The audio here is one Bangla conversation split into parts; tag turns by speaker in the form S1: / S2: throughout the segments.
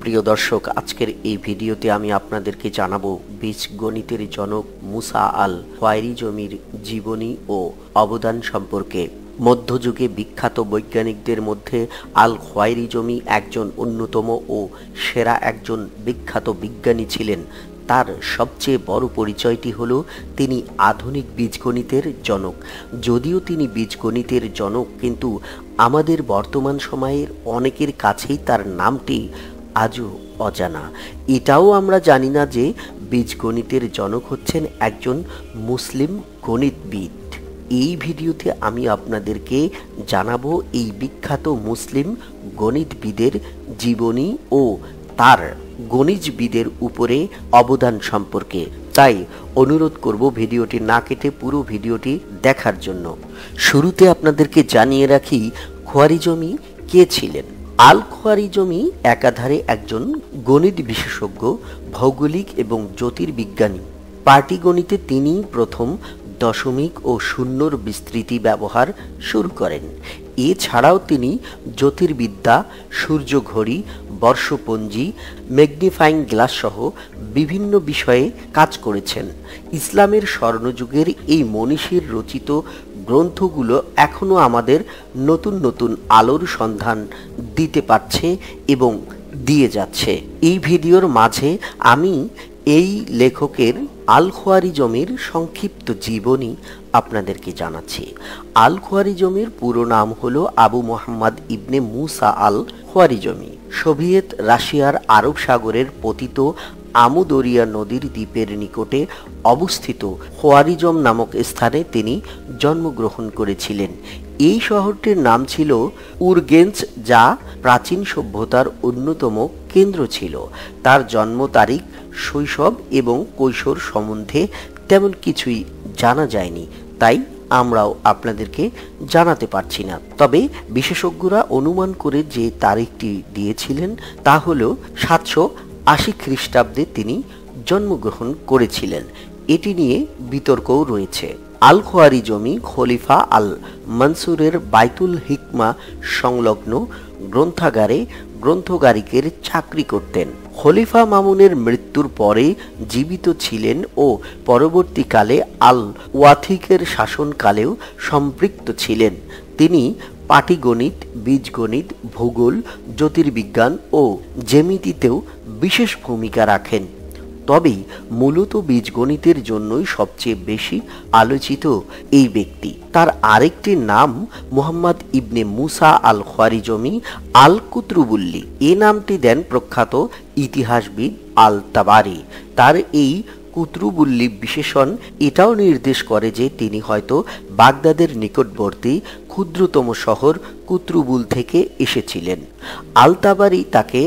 S1: প্রিয় দর্শক, আজকের এই ভিডিওতে আমি আপনাদেরকে জানাবো বীজগণিতের জনক মুসা আল খোয়ারিজমির জীবনী ও অবদান সম্পর্কে। মধ্যযুগে বিখ্যাত বৈজ্ঞানিকদের মধ্যে আল খোয়ারিজমি একজন অন্যতম ও সেরা একজন বিখ্যাত বিজ্ঞানী ছিলেন। তার সবচেয়ে বড় পরিচয়টি হলো তিনি আধুনিক বীজগণিতের জনক। যদিও তিনি বীজগণিতের জনক, কিন্তু আমাদের বর্তমান সময়ের অনেকের কাছেই তার নামটি আজও অজানা। এটাও আমরা জানি না যে বীজগণিতের জনক হচ্ছেন একজন মুসলিম গণিতবিদ। এই ভিডিওতে আমি আপনাদেরকে জানাবো এই বিখ্যাত মুসলিম গণিতবিদের জীবনী ও তার গণিতবিদের উপরে অবদান সম্পর্কে। তাই অনুরোধ করব ভিডিওটি না কেটে পুরো ভিডিওটি দেখার জন্য। শুরুতে আপনাদেরকে জানিয়ে রাখি খোয়ারিজমি কে ছিলেন। আল খোয়ারিজমি একাধারে একজন গণিত বিশেষজ্ঞ, ভৌগোলিক এবং জ্যোতির্বিজ্ঞানী। পাটিগণিতে তিনি প্রথম দশমিক ও শূন্যর বিস্তৃতি ব্যবহার শুরু করেন। এছাড়াও তিনি জ্যোতির্বিদ্যা, সূর্যঘড়ি, বর্ষপঞ্জি, ম্যাগনিফাইং গ্লাস সহ বিভিন্ন বিষয়ে কাজ করেছেন। ইসলামের স্বর্ণযুগের এই মনীষীর রচিত গ্রন্থগুলো এখনও আমাদের নতুন নতুন আলোর সন্ধান দিতে পারছে এবং দিয়ে যাচ্ছে। এই ভিডিওর মাঝে আমি এই লেখকের আল খোয়ারিজমির সংক্ষিপ্ত জীবনী আপনাদেরকে জানাচ্ছি। আল খোয়ারিজমির পুরো নাম হলো আবু মোহাম্মদ ইবনে মুসা আল খোয়ারিজমি। সোভিয়েত রাশিয়ার আরব সাগরের পতিত আমুদরিয়া নদীর দ্বীপের নিকটে অবস্থিত খোয়ারিজম নামক স্থানে তিনি জন্মগ্রহণ করেছিলেন। এই শহরটির নাম ছিল উরগেঞ্জ, যা প্রাচীন সভ্যতার অন্যতম কেন্দ্র ছিল। তার জন্ম তারিখ, শৈশব এবং কৈশোর সম্বন্ধে তেমন কিছুই জানা যায়নি, তাই আমরাও আপনাদেরকে জানাতে পারছি না। তবে বিশেষজ্ঞরা অনুমান করে যে তারিখটি দিয়েছিলেন তা হল 780 খ্রিস্টাব্দে তিনি জন্মগ্রহণ করেছিলেন। এটি নিয়ে বিতর্কও রয়েছে। আল খোয়ারিজমি খলিফা আল মনসুরের বাইতুল হিকমা সংলগ্ন গ্রন্থাগারে গ্রন্থগারিকের চাকরি করতেন। খলিফা মামুনের মৃত্যুর পরে জীবিত ছিলেন ও পরবর্তীকালে আল ওয়াথিকের শাসনকালেও সম্পৃক্ত ছিলেন। তিনি পাটিগণিত, বীজগণিত, ভূগোল, জ্যোতির্বিজ্ঞান ও জ্যামিতিতেও বিশেষ ভূমিকা রাখেন। তবে মূলত বীজগণিতের জন্যই সবচেয়ে বেশি আলোচিত এই ব্যক্তি। তার আরেকটি নাম মুহাম্মদ ইবনে মুসা আল খোয়ারিজমি আল কুতরুবুল্লি। এ নামটি দেন প্রখ্যাত ইতিহাসবিদ আল তাবারি। তার এই কুতরুবুল্লি বিশেষণ এটাও নির্দেশ করে যে তিনি হয়তো বাগদাদের নিকটবর্তী ক্ষুদ্রতম শহর কুতরুবুল থেকে এসেছিলেন। আল তাবারি তাকে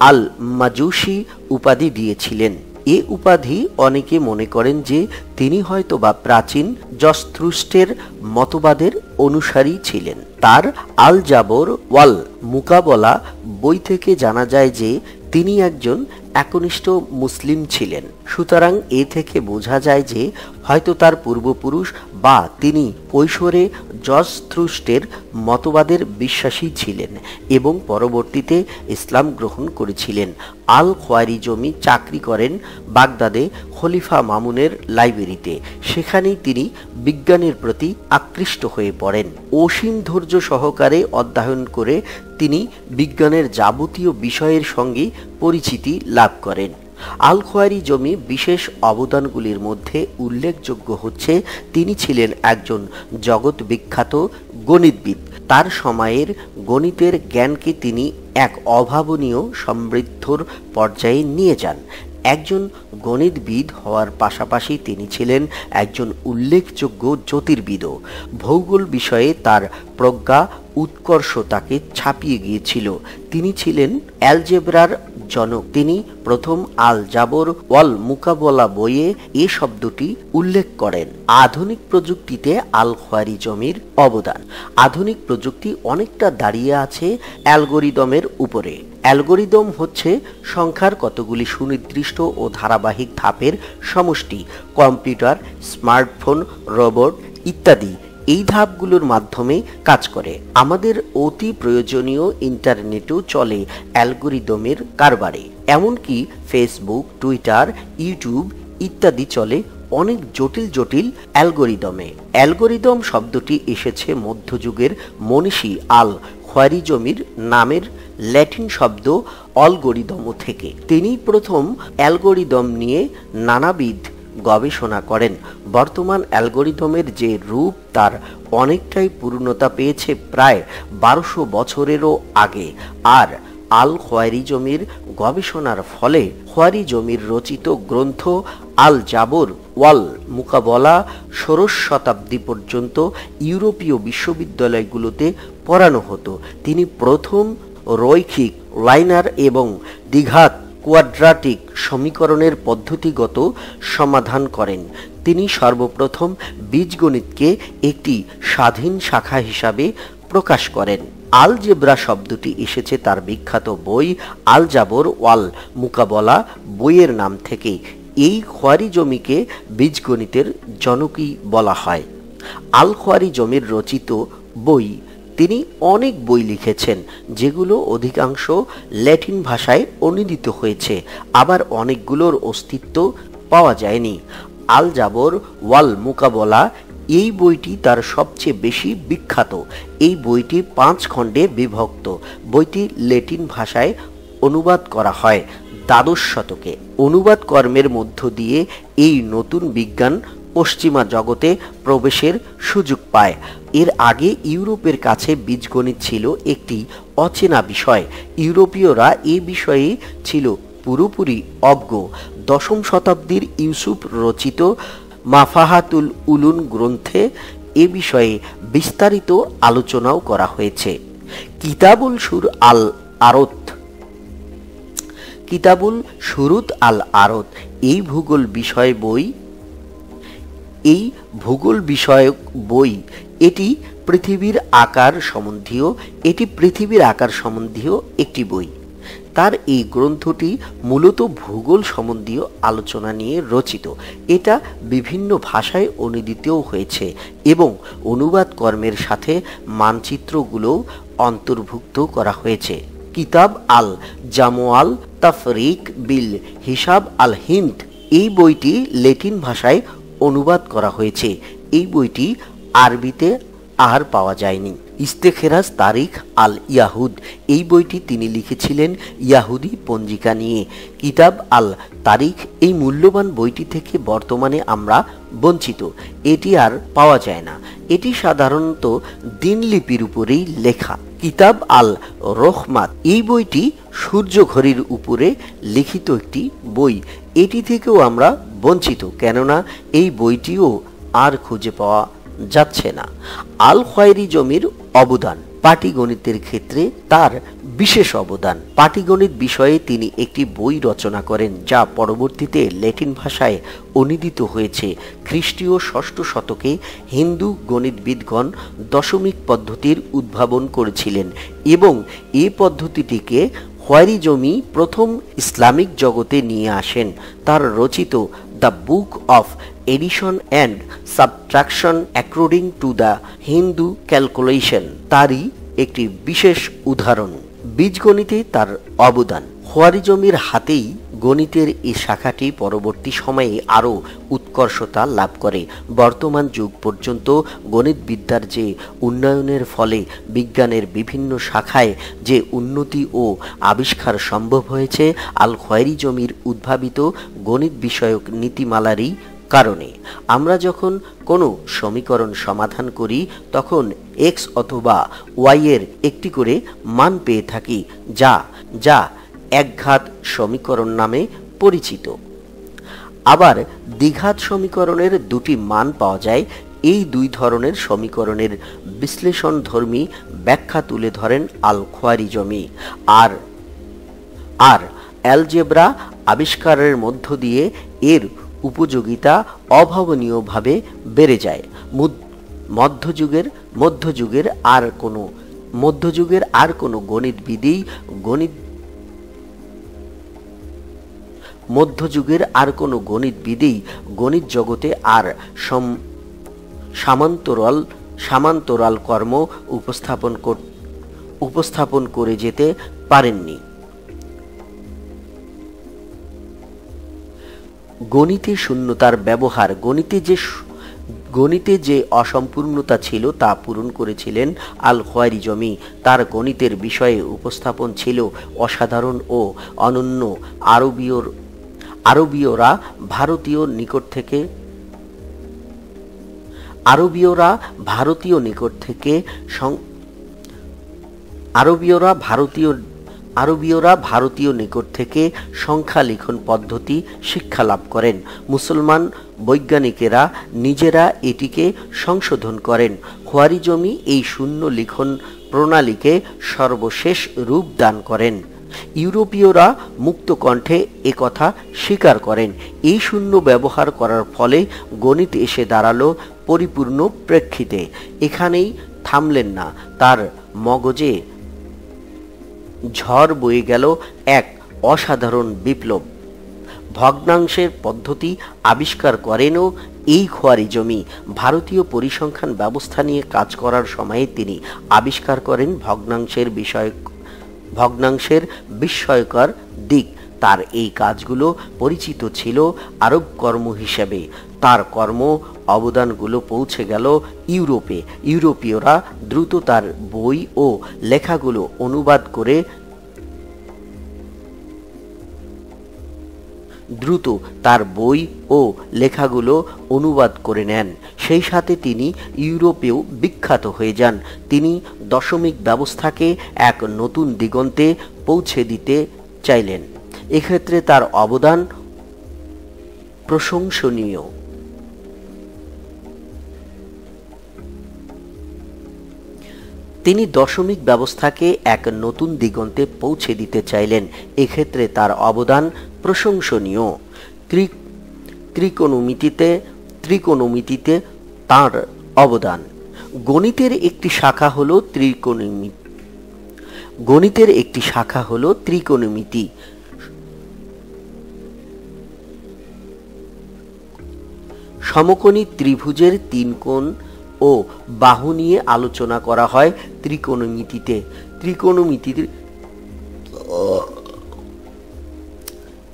S1: আল মাজুসি উপাধি দিয়েছিলেন। এ উপাধি অনেকে মনে করেন যে তিনি হয়তো বা প্রাচীন জরথুস্ট্রের মতবাদের অনুসারী ছিলেন। তার আল জাবর ওয়াল মুকাবলা বই থেকে জানা যায় যে তিনি একজন একনিষ্ঠ মুসলিম ছিলেন। সুতরাং এ থেকে বোঝা যায় যে হয়তো তার পূর্বপুরুষ বা তিনি কৈশোরে জরথুস্ট্রের মতবাদের বিশ্বাসী ছিলেন এবং পরবর্তীতে ইসলাম গ্রহণ করেছিলেন। আল খোয়ারিজমি চাকরি করেন বাগদাদে খলিফা মামুনের লাইব্রেরিতে। সেখানেই তিনি বিজ্ঞানের প্রতি আকৃষ্ট হয়ে পড়েন। অসীম ধৈর্য সহকারে অধ্যয়ন করে তিনি বিজ্ঞানের যাবতীয় বিষয়ের সঙ্গে পরিচিতি লাভ করেন। আল খোয়ারিজমি বিশেষ অবদানগুলির মধ্যে উল্লেখযোগ্য হচ্ছে তিনি ছিলেন একজন জগৎ বিখ্যাত গণিতবিদ। তার সময়ের গণিতের জ্ঞানকে তিনি এক অভাবনীয় সমৃদ্ধর পর্যায়ে নিয়ে যান। একজন গণিতবিদ হওয়ার পাশাপাশি তিনি ছিলেন একজন উল্লেখযোগ্য জ্যোতির্বিদও। ভূগোল বিষয়ে তার প্রজ্ঞা উৎকর্ষ তাকে ছাপিয়ে গিয়েছিল। তিনি ছিলেন অ্যালজেব্রার জনক। তিনি প্রথম আল জাবর ওয়াল মুকাবলা বইয়ে এ শব্দটি উল্লেখ করেন। আধুনিক প্রযুক্তিতে আল খোয়ারিজমির অবদান। আধুনিক প্রযুক্তি অনেকটা দাঁড়িয়ে আছে অ্যালগোরিদমের উপরে। অ্যালগোরিদম হচ্ছে সংখ্যার কতগুলি সুনির্দিষ্ট ও ধারাবাহিক ধাপের সমষ্টি। কম্পিউটার, স্মার্টফোন, রোবট ইত্যাদি এই ধাপগুলোর মাধ্যমে কাজ করে। আমাদের অতি প্রয়োজনীয় ইন্টারনেটও চলে অ্যালগোরিদমের কারবারে। এমনকি ফেসবুক, টুইটার, ইউটিউব ইত্যাদি চলে অনেক জটিল জটিল অ্যালগোরিদমে। অ্যালগোরিদম শব্দটি এসেছে মধ্যযুগের মনীষী আল খোয়ারিজমির নামের ল্যাটিন শব্দ অলগোরিদমো থেকে। তিনি প্রথম অ্যালগোরিদম নিয়ে নানাবিধ গবেষণা করেন। বর্তমান অ্যালগোরিদমের যে রূপ তার অনেকটাই পূর্ণতা পেয়েছে প্রায় 1200 বছরেরও আগে। আর আল খোয়ারিজমির গবেষণার ফলে খোয়ারিজমির রচিত গ্রন্থ আল জাবর ওয়াল মুকাবলা ষোড়শ শতাব্দী পর্যন্ত ইউরোপীয় বিশ্ববিদ্যালয়গুলোতে পড়ানো হতো। তিনি প্রথম রৈখিক, লাইনার এবং দ্বিঘাত কোয়াড্রাটিক সমীকরণের পদ্ধতিগত সমাধান করেন। তিনি সর্বপ্রথম বীজগণিতকে একটি স্বাধীন শাখা হিসাবে প্রকাশ করেন। আলজেব্রা শব্দটি এসেছে তার বিখ্যাত বই আল জাবর ওয়াল মুকাবলা বইয়ের নাম থেকে। এই খোয়ারিজমিকে বীজগণিতের জনকই বলা হয়। আল খোয়ারিজমির রচিত বই, তিনি অনেক বই লিখেছেন যেগুলো অধিকাংশ ল্যাটিন ভাষায় অনুদিত হয়েছে, আবার অনেকগুলোর অস্তিত্ব পাওয়া যায়নি। আল জাবর ওয়াল মুকাবলা এই বইটি তার সবচেয়ে বেশি বিখ্যাত। এই বইটি 5 খণ্ডে বিভক্ত। বইটি ল্যাটিন ভাষায় অনুবাদ করা হয় দ্বাদশ শতকে। অনুবাদ কর্মের মধ্য দিয়ে এই নতুন বিজ্ঞান পশ্চিমা জগতে প্রবেশের সুযোগ পায়। এর আগে ইউরোপের কাছে বীজগণিত ছিল একটি অচেনা বিষয়। ইউরোপীয়রা এ বিষয়ে ছিল পুরোপুরি অজ্ঞ। 10ম শতাব্দীর ইউসুফ রচিত মাফাহাতুল উলুন গ্রন্থে এ বিষয়ে বিস্তারিত আলোচনাও করা হয়েছে। কিতাবুল শুরুত আল আরত এই ভূগোল বিষয়ক বই। এটি পৃথিবীর আকার সম্বন্ধীয় একটি বই। তার এই গ্রন্থটি মূলত ভূগোল সম্বন্ধীয় আলোচনা নিয়ে রচিত। এটা বিভিন্ন ভাষায় অনুদিতও হয়েছে এবং অনুবাদ কর্মের সাথে মানচিত্রগুলোও অন্তর্ভুক্ত করা হয়েছে। কিতাব আল জামোয়াল তাফরিক বিল হিসাব আল হিন্দ এই বইটি ল্যাটিন ভাষায় অনুবাদ করা হয়েছে। এই বইটি আরবিতে আর পাওয়া যায়নি। ইস্তেখেরাজ তারিখ আল ইয়াহুদ এই বইটি তিনি লিখেছিলেন ইয়াহুদি পঞ্জিকা নিয়ে। কিতাব আল তারিখ এই মূল্যবান বইটি থেকে বর্তমানে আমরা বঞ্চিত। এটি আর পাওয়া যায় না। এটি সাধারণত দিনলিপির উপরেই লেখা। কিতাব আল রহমাত এই বইটি সূর্য ঘড়ির উপরে লিখিত একটি বই। এটি থেকেও আমরা বঞ্চিত, কেননা এই বইটিও আর খুঁজে পাওয়া যাচ্ছে না। আল খোয়ারিজমির অবদান পাটিগণিতের ক্ষেত্রে তার বিশেষ অবদান। পাটিগণিত বিষয়ে তিনি একটি বই রচনা করেন যা পরবর্তীতে ল্যাটিন ভাষায় অনুদিত হয়েছে। খ্রিস্টীয় 6ষ্ঠ শতকে হিন্দু গণিতবিদগণ দশমিক পদ্ধতির উদ্ভাবন করেছিলেন এবং এই পদ্ধতিটিকে খোয়ারিজমি প্রথম ইসলামিক জগতে নিয়ে আসেন। তার রচিত the book of addition and subtraction according to the Hindu calculation তারই একটি বিশেষ উদাহরণ। বীজগণিতে তার অবদান। খোয়ারিজমির হাতেই গণিতের এই শাখাটি পরবর্তী সময়ে আরও উৎকর্ষতা লাভ করে। বর্তমান যুগ পর্যন্ত গণিতবিদ্যার যে উন্নয়নের ফলে বিজ্ঞানের বিভিন্ন শাখায় যে উন্নতি ও আবিষ্কার সম্ভব হয়েছে আল খোয়ারিজমির উদ্ভাবিত গণিত বিষয়ক নীতিমালারই কারণে। আমরা যখন কোনো সমীকরণ সমাধান করি তখন এক্স অথবা ওয়াই এর একটি করে মান পেয়ে থাকি, যা একঘাত সমীকরণ নামে পরিচিত। আবার দ্বিঘাত সমীকরণের দুটি মান পাওয়া যায়। এই দুই ধরনের সমীকরণের বিশ্লেষণধর্মী ব্যাখ্যা তুলে ধরেন আল খোয়ারিজমি। আর অ্যালজেব্রা আবিষ্কারের মধ্য দিয়ে এর উপযোগিতা অভাবনীয়ভাবে বেড়ে যায়। মধ্যযুগের আর কোনো গণিতবিদই গণিত জগতে আর সমান্তরাল কর্ম উপস্থাপন করে যেতে পারেননি। গণিতে শূন্যতার ব্যবহার। গণিতে যে অসম্পূর্ণতা ছিল তা পূরণ করেছিলেন আল খোয়ারিজমি। তার গণিতের বিষয়ে উপস্থাপন ছিল অসাধারণ ও অনন্য। আরবীয়রা ভারতীয় নিকট থেকে সংখ্যা লিখন পদ্ধতি শিক্ষা লাভ করেন। মুসলমান বৈজ্ঞানিকেরা নিজেরা এটিকে সংশোধন করেন। খোয়ারিজমি এই শূন্য লিখন প্রণালীকে সর্বশেষ রূপ দান করেন। ইউরোপীয়রা মুক্ত কণ্ঠে একথা স্বীকার করেন। এই শূন্য ব্যবহার করার ফলে গণিত এসে দাঁড়ালো পরিপূর্ণ প্রেক্ষিতে। এখানেই থামলেন না, তার মগজে ঝড় বয়ে গেল এক অসাধারণ বিপ্লব। ভগ্নাংশের পদ্ধতি আবিষ্কার করেনও এই খোয়ারিজমি। ভারতীয় পরিসংখ্যান ব্যবস্থা নিয়ে কাজ করার সময়ে তিনি আবিষ্কার করেন ভগ্নাংশের বিস্ময়কর দিক। তার এই কাজগুলো পরিচিত ছিল আরব কর্ম হিসেবে। তার কর্ম অবদানগুলো পৌঁছে গেল ইউরোপে। ইউরোপীয়রা দ্রুত তার বই ও লেখাগুলো অনুবাদ করে নেন। সেই সাথে তিনি ইউরোপেও বিখ্যাত হয়ে যান। তিনি দশমিক ব্যবস্থাকে এক নতুন দিগন্তে পৌঁছে দিতে চাইলেন। এক্ষেত্রে তার অবদান প্রশংসনীয়। তিনি দশমিক ব্যবস্থাকে এক নতুন দিগন্তে পৌঁছে দিতে চাইলেন। এক্ষেত্রে তার অবদান প্রশংসনীয়। ত্রিকোণমিতিতে তার অবদান। গণিতের একটি শাখা হলো ত্রিকোণমিতি। সমকোণী ত্রিভুজের তিন কোণ ও বাহু নিয়ে আলোচনা করা হয় ত্রিকোণমিতিতে।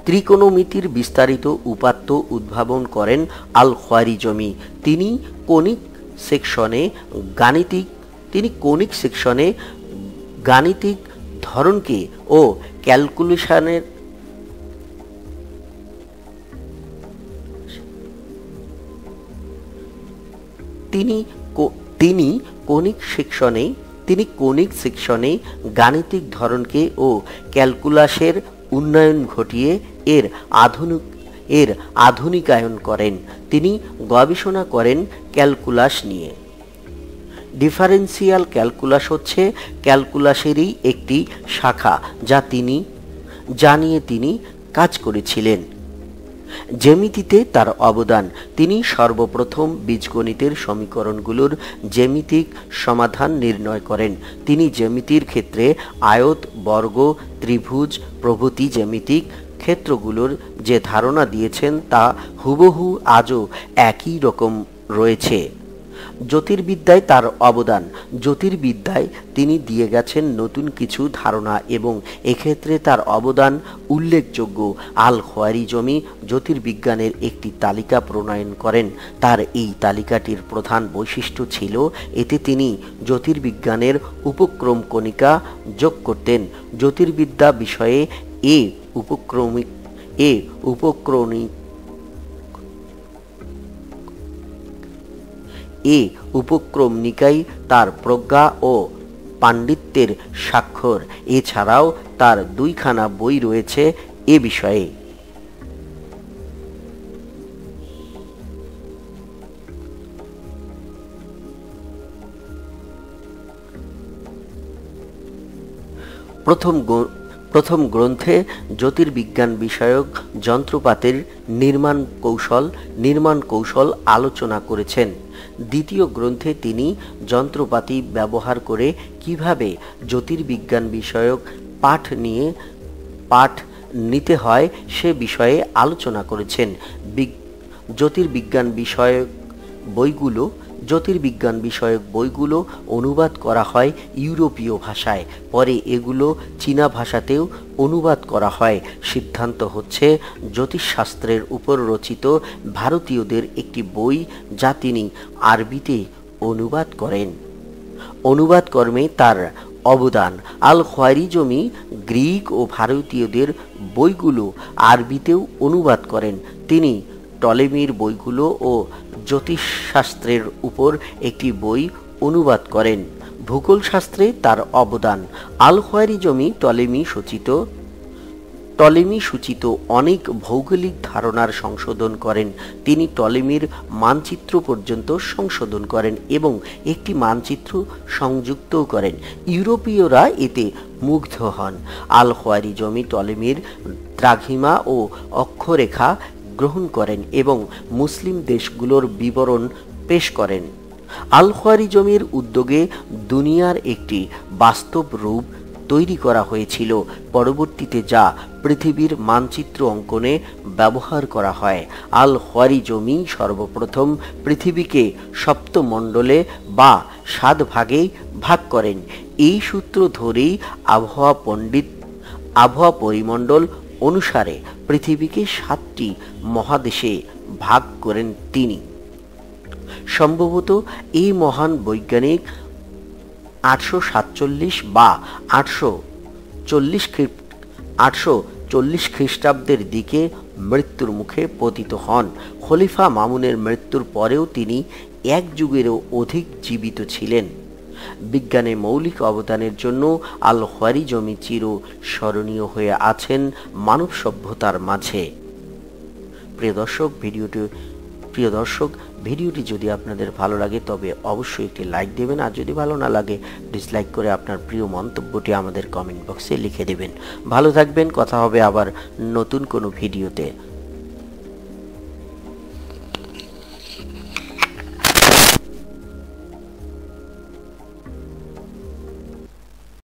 S1: ত্রিকোণমিতির বিস্তারিত উপাত্ত উদ্ভাবন করেন আল খোয়ারিজমি। তিনি কনিক সেকশনে গাণিতিক ধরনকে ও ক্যালকুলেশনের তিনি কনিক সেকশনে গাণিতিক ধরনকে ও ক্যালকুলাসের উন্নয়ন ঘটিয়ে এর আধুনিকায়ন করেন। তিনি গবেষণা করেন ক্যালকুলাস নিয়ে। ডিফারেন্সিয়াল ক্যালকুলাস হচ্ছে ক্যালকুলাসেরই একটি শাখা যা নিয়ে তিনি কাজ করেছিলেন। জ্যামিতিতে তার অবদান। তিনি সর্বপ্রথম বীজগণিতের সমীকরণগুলোর জ্যামিতিক সমাধান নির্ণয় করেন। তিনি জ্যামিতির ক্ষেত্রে আয়ত, বর্গ, ত্রিভুজ প্রভৃতি জ্যামিতিক ক্ষেত্রগুলোর যে ধারণা দিয়েছেন তা হুবহু আজও একই রকম রয়েছে। জ্যোতির্বিদ্যায় তার অবদান। জ্যোতির্বিদ্যায় তিনি দিয়ে গেছেন নতুন কিছু ধারণা এবং এক্ষেত্রে তার অবদান উল্লেখযোগ্য। আল খোয়ারিজমি জ্যোতির্বিজ্ঞানের একটি তালিকা প্রণয়ন করেন। তার এই তালিকাটির প্রধান বৈশিষ্ট্য ছিল এতে তিনি জ্যোতির্বিজ্ঞানের উপক্রম কণিকা যোগ করতেন। জ্যোতির্বিদ্যা বিষয়ে উপক্রমণিকাই তার প্রজ্ঞা ও পাণ্ডিত্যের স্বাক্ষর। এছাড়াও তার দুইখানা বই রয়েছে এ বিষয়ে। প্রথম গ্রন্থে জ্যোতির্বিজ্ঞান বিষয়ক যন্ত্রপাতির নির্মাণ কৌশল আলোচনা করেছেন। দ্বিতীয় গ্রন্থে তিনি যন্ত্রপাতি ব্যবহার করে কিভাবে জ্যোতির্বিজ্ঞান বিষয়ক পাঠ নিতে হয় সে বিষয়ে আলোচনা করেছেন। জ্যোতির্বিজ্ঞান বিষয়ক বইগুলো জ্যোতির্বিজ্ঞান বিষয়ক বইগুলো অনুবাদ করা হয় ইউরোপীয় ভাষায়, পরে এগুলো চীনা ভাষাতেও অনুবাদ করা হয়। সিদ্ধান্ত হচ্ছে জ্যোতিষশাস্ত্রের উপর রচিত ভারতীয়দের একটি বই যা তিনি আরবিতে অনুবাদ করেন। অনুবাদ কর্মে তার অবদান। আল খোয়ারিজমি গ্রিক ও ভারতীয়দের বইগুলো আরবিতেও অনুবাদ করেন। তিনি টলেমির বইগুলো ও জ্যোতিষশাস্ত্রের উপর একটি বই অনুবাদ করেন। ভূগোল শাস্ত্রে তার অবদান। আল খোয়ারিজমি টলেমি সূচিত অনেক ভৌগোলিক ধারণার সংশোধন করেন। তিনি টলেমির মানচিত্র পর্যন্ত সংশোধন করেন এবং একটি মানচিত্র সংযুক্তও করেন। ইউরোপীয়রা এতে মুগ্ধ হন। আল খোয়ারিজমি টলেমির দ্রাঘিমা ও অক্ষরেখা গ্রহণ করেন এবং মুসলিম দেশগুলোর বিবরণ পেশ করেন। আল খোয়ারিজমির উদ্যোগে দুনিয়ার একটি বাস্তব রূপ তৈরি করা হয়েছিল, পরবর্তীতে যা পৃথিবীর মানচিত্র অঙ্কনে ব্যবহার করা হয়। আল খোয়ারিজমি সর্বপ্রথম পৃথিবীকে সপ্তমণ্ডলে বা 7 ভাগে ভাগ করেন। এই সূত্র ধরেই আবহাওয়া পরিমণ্ডল অনুসারে পৃথিবীকে 7টি মহাদেশে ভাগ করেন তিনি। সম্ভবত এই মহান বৈজ্ঞানিক 847 বা 840 খ্রিস্টাব্দের দিকে মৃত্যুর মুখে পতিত হন। খলিফা মামুনের মৃত্যুর পরেও তিনি 1 যুগেরও অধিক জীবিত ছিলেন। বিজ্ঞানে মৌলিক অবদানের জন্য আল খোয়ারিজমি চির স্মরণীয় হয়ে আছেন মানব সভ্যতার মাঝে। প্রিয় দর্শক, ভিডিওটি যদি আপনাদের ভালো লাগে তবে অবশ্যই একটি লাইক দেবেন, আর যদি ভালো না লাগে ডিসলাইক করে আপনার প্রিয় মন্তব্যটি আমাদের কমেন্ট বক্সে লিখে দেবেন। ভালো থাকবেন, কথা হবে আবার নতুন কোনো ভিডিওতে।